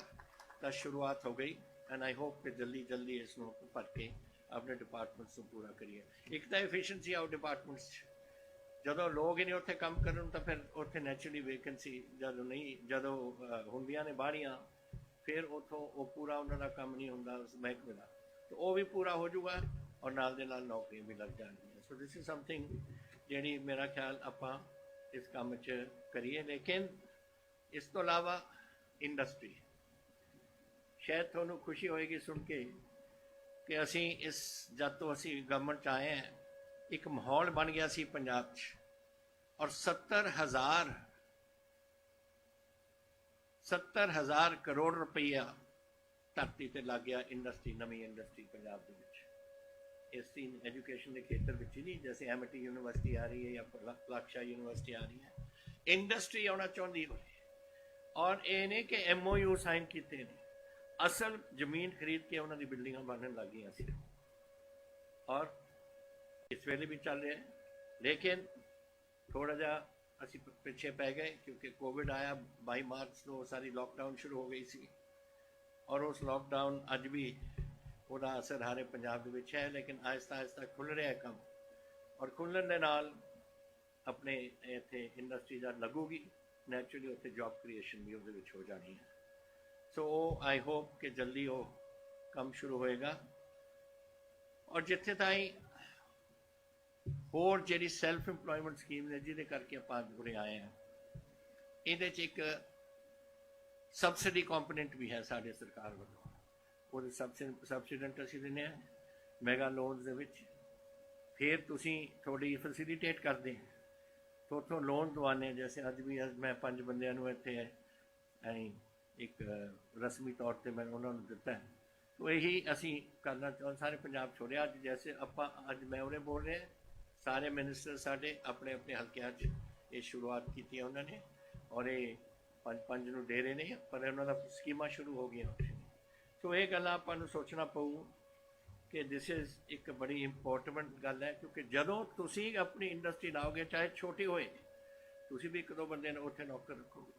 ਦਾ ਸ਼ੁਰੂਆਤ ਹੋ ਗਈ ਐਂਡ ਆਈ ਹੋਪ ਕਿ ਜਲਦੀ ਇਸ ਨੂੰ ਭਰ ਕੇ ਆਪਣੇ ਡਿਪਾਰਟਮੈਂਟਸ ਨੂੰ ਪੂਰਾ ਕਰੀਏ। ਇੱਕ ਤਾਂ ਐਫੀਸ਼ੀਐਂਸੀ ਆਫ ਡਿਪਾਰਟਮੈਂਟਸ 'ਚ ਜਦੋਂ ਲੋਕ ਹੀ ਨਹੀਂ ਉੱਥੇ ਕੰਮ ਕਰਨ ਤਾਂ ਫਿਰ ਉੱਥੇ ਨੈਚੁਰਲੀ ਵੇਕੈਂਸੀ ਜਦੋਂ ਹੁੰਦੀਆਂ ਨੇ ਬਾਹਰੀਆਂ, ਫਿਰ ਉੱਥੋਂ ਉਹ ਪੂਰਾ ਉਹਨਾਂ ਦਾ ਕੰਮ ਨਹੀਂ ਹੁੰਦਾ ਉਸ ਮਹਿਕਮੇ ਦਾ, ਤਾਂ ਉਹ ਵੀ ਪੂਰਾ ਹੋ ਜਾਊਗਾ ਔਰ ਨਾਲ ਦੇ ਨਾਲ ਨੌਕਰੀਆਂ ਵੀ ਲੱਗ ਜਾਣਗੀਆਂ। ਸੋ ਦਿਸ ਇਜ਼ ਸਮਥਿੰਗ ਜਿਹੜੀ ਮੇਰਾ ਖਿਆਲ ਆਪਾਂ ਇਸ ਕੰਮ 'ਚ ਕਰੀਏ। ਲੇਕਿਨ ਇਸ ਤੋਂ ਇਲਾਵਾ ਇੰਡਸਟਰੀ, ਸ਼ਾਇਦ ਤੁਹਾਨੂੰ ਖੁਸ਼ੀ ਹੋਏਗੀ ਸੁਣ ਕੇ ਕਿ ਅਸੀਂ ਜਦ ਤੋਂ ਅਸੀਂ ਗਵਰਨਮੈਂਟ 'ਚ ਆਏ ਹਾਂ ਇੱਕ ਮਾਹੌਲ ਬਣ ਗਿਆ ਸੀ ਪੰਜਾਬ 'ਚ, ਔਰ 70,000 ਕਰੋੜ ਰੁਪਈਆ ਧਰਤੀ ਤੇ ਲੱਗ ਗਿਆ ਇੰਡਸਟਰੀ, ਨਵੀਂ ਇੰਡਸਟਰੀ ਪੰਜਾਬ ਦੇ ਵਿੱਚ। ਇਸ ਦੀ ਐਜੂਕੇਸ਼ਨ ਦੇ ਖੇਤਰ ਵਿੱਚ ਹੀ ਨਹੀਂ, ਜੈਸੇ ਐਮਟੀ ਯੂਨੀਵਰਸਿਟੀ ਆ ਰਹੀ ਹੈ ਜਾਂ ਲਾਕਸ਼ਾ ਯੂਨੀਵਰਸਿਟੀ ਆ ਰਹੀ ਹੈ, ਇੰਡਸਟਰੀ ਆਉਣਾ ਚਾਹੁੰਦੀ ਹੋਵੇ। ਔਰ ਇਹ ਨੇ ਕਿ MOU ਸਾਈਨ ਕੀਤੇ ਨੇ, ਅਸਲ ਜ਼ਮੀਨ ਖਰੀਦ ਕੇ ਉਹਨਾਂ ਦੀ ਬਿਲਡਿੰਗਾਂ ਬਣਨ ਲੱਗ ਗਈਆਂ ਸੀ ਔਰ ਇਸ ਵੇਲੇ ਵੀ ਚੱਲ ਰਿਹਾ ਹੈ। ਲੇਕਿਨ ਥੋੜਾ ਜਿਹਾ ਅਸੀਂ ਪਿੱਛੇ ਪੈ ਗਏ ਕਿਉਂਕਿ ਕੋਵਿਡ ਆਇਆ 22 ਮਾਰਚ ਨੂੰ, ਸਾਰੀ ਲੋਕਡਾਊਨ ਸ਼ੁਰੂ ਹੋ ਗਈ ਸੀ ਔਰ ਉਸ ਲੋਕਡਾਊਨ ਅੱਜ ਵੀ ਉਹਦਾ ਅਸਰ ਹਾਰੇ ਪੰਜਾਬ ਦੇ ਵਿੱਚ ਹੈ। ਲੇਕਿਨ ਆਹਿਸਤਾ ਖੁੱਲ੍ਹ ਰਿਹਾ ਕੰਮ ਔਰ ਖੁੱਲ੍ਹਣ ਦੇ ਨਾਲ ਆਪਣੇ ਇੱਥੇ ਇੰਡਸਟਰੀ ਜਦ ਲੱਗੂਗੀ ਨੈਚੁਰਲੀ ਉੱਥੇ ਜੌਬ ਕ੍ਰੀਏਸ਼ਨ ਵੀ ਉਹਦੇ ਵਿੱਚ ਹੋ ਜਾਣੀ ਹੈ। ਸੋ ਆਈ ਹੋਪ ਕਿ ਜਲਦੀ ਉਹ ਕੰਮ ਸ਼ੁਰੂ ਹੋਏਗਾ। ਔਰ ਜਿੱਥੇ ਤਾਈਂ ਹੋਰ ਜਿਹੜੀ ਸੈਲਫ ਇੰਪਲੋਇਮੈਂਟ ਸਕੀਮ ਨੇ ਜਿਹਦੇ ਕਰਕੇ ਆਪਾਂ ਉਰੇ ਆਏ ਹਾਂ, ਇਹਦੇ 'ਚ ਇੱਕ ਸਬਸਿਡੀ ਕੰਪੋਨੈਂਟ ਵੀ ਹੈ ਸਾਡੇ ਸਰਕਾਰ ਵੱਲੋਂ। ਉਹਦੇ ਸਬਸਿਡੈਂਟ ਅਸੀਂ ਦਿੰਦੇ ਹਾਂ ਮੈਗਾ ਲੋਨਸ ਦੇ ਵਿੱਚ। ਫਿਰ ਤੁਸੀਂ ਥੋੜੀ ਫੈਸਿਲੀਟੇਟ ਕਰਦੇ ਤਾਂ ਉੱਥੋਂ ਲੋਨ ਦਵਾਉਂਦੇ। ਜੈਸੇ ਅੱਜ ਮੈਂ 5 ਬੰਦਿਆਂ ਨੂੰ ਇੱਥੇ ਇੱਕ ਰਸਮੀ ਤੌਰ ਤੇ ਮੈਂ ਉਹਨਾਂ ਨੂੰ ਦਿੱਤਾ ਹੈ। ਤਾਂ ਇਹੀ ਅਸੀਂ ਕਰਨਾ ਚਾਹੁੰਦੇ ਸਾਰੇ ਪੰਜਾਬ ਛੋੜਿਆ। ਅੱਜ ਜੈਸੇ ਆਪਾਂ ਅੱਜ ਮੈਂ ਉਰੇ ਬੋਲ ਰਿਹਾ, ਸਾਰੇ ਮਿਨਿਸਟਰ ਸਾਡੇ ਆਪਣੇ ਆਪਣੇ ਹਲਕਿਆਂ 'ਚ ਇਹ ਸ਼ੁਰੂਆਤ ਕੀਤੀ ਉਹਨਾਂ ਨੇ ਔਰ ਇਹ 5 ਨੂੰ ਦੇ ਰਹੇ ਨੇ, ਪਰ ਉਹਨਾਂ ਦਾ ਸਕੀਮਾਂ ਸ਼ੁਰੂ ਹੋ ਗਈਆਂ। ਸੋ ਇਹ ਗੱਲਾਂ ਆਪਾਂ ਨੂੰ ਸੋਚਣਾ ਪਊ ਕਿ ਦਿਸ ਇਜ਼ ਇੱਕ ਬੜੀ ਇੰਪੋਰਟੈਂਟ ਗੱਲ ਹੈ, ਕਿਉਂਕਿ ਜਦੋਂ ਤੁਸੀਂ ਆਪਣੀ ਇੰਡਸਟਰੀ ਲਾਓਗੇ ਚਾਹੇ ਛੋਟੀ ਹੋਏ, ਤੁਸੀਂ ਵੀ 1-2 ਬੰਦੇ ਨੂੰ ਉੱਥੇ ਨੌਕਰ ਰੱਖੋਗੇ।